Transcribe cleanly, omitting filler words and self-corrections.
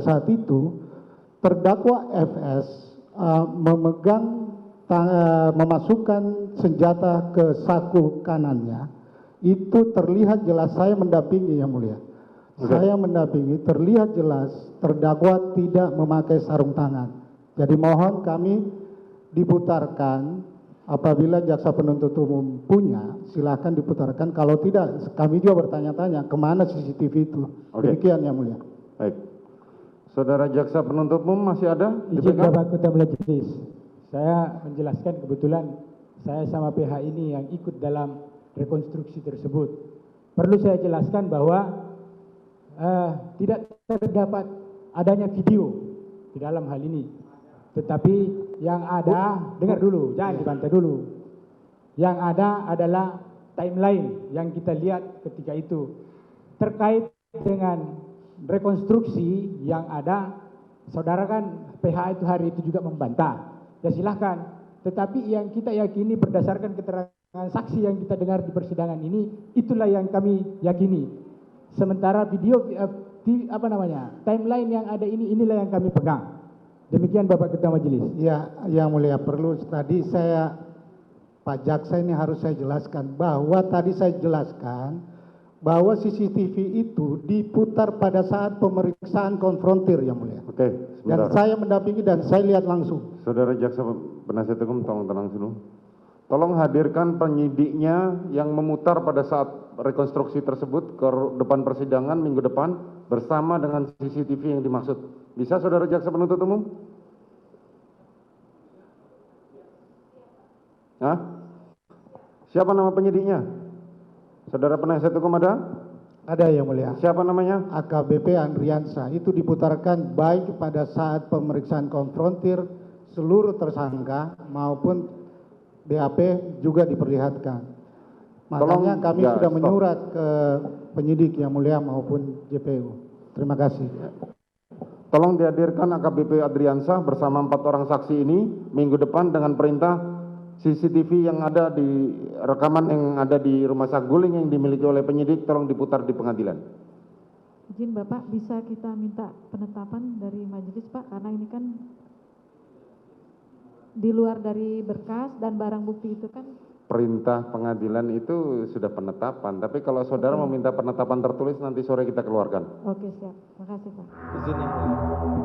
saat itu terdakwa FS memasukkan senjata ke saku kanannya. Itu terlihat jelas, saya mendampingi yang mulia. Saya mendampingi, terlihat jelas terdakwa tidak memakai sarung tangan. Jadi mohon kami diputarkan, apabila jaksa penuntut umum punya, silahkan diputarkan. Kalau tidak, kami juga bertanya-tanya kemana CCTV itu. Demikian yang mulia. Baik. Saudara jaksa penuntut umum masih ada? Izin Bapak Ketua Majelis, saya menjelaskan kebetulan saya sama PH ini yang ikut dalam rekonstruksi tersebut. Perlu saya jelaskan bahwa tidak terdapat adanya video di dalam hal ini. Tetapi yang ada, dengar dulu, jangan dibantah dulu. Yang ada adalah timeline yang kita lihat ketika itu. Terkait dengan rekonstruksi yang ada, saudara kan PH itu hari itu juga membantah. Ya silahkan. Tetapi yang kita yakini berdasarkan keterangan saksi yang kita dengar di persidangan ini, itulah yang kami yakini. Sementara video timeline yang ada ini, inilah yang kami pegang. Demikian Bapak Ketua Majelis. Ya, yang mulia, perlu tadi Pak Jaksa ini harus saya jelaskan bahwa tadi saya jelaskan bahwa CCTV itu diputar pada saat pemeriksaan konfrontir yang mulia. Oke, dan saya mendampingi dan saya lihat langsung. Saudara jaksa penasihat hukum, tolong tenang dulu. Tolong hadirkan penyidiknya yang memutar pada saat rekonstruksi tersebut ke depan persidangan minggu depan bersama dengan CCTV yang dimaksud. Bisa saudara jaksa penuntut umum? Hah? Siapa nama penyidiknya? Saudara penasihat hukum ada? Ada yang mulia. Siapa namanya? AKBP Andriansa. Itu diputarkan baik pada saat pemeriksaan konfrontir seluruh tersangka maupun BAP juga diperlihatkan. Makanya kami sudah menyurat ke penyidik yang mulia maupun JPU. Terima kasih. Tolong dihadirkan AKBP Andriansa bersama 4 orang saksi ini minggu depan dengan perintah CCTV yang ada di rekaman yang ada di rumah saguling yang dimiliki oleh penyidik tolong diputar di pengadilan. Izin Bapak, bisa kita minta penetapan dari majelis Pak, karena ini kan di luar dari berkas dan barang bukti itu kan. Perintah pengadilan itu sudah penetapan, tapi kalau saudara meminta penetapan tertulis nanti sore kita keluarkan. Oke, siap. Makasih Pak. Izin yang mulia.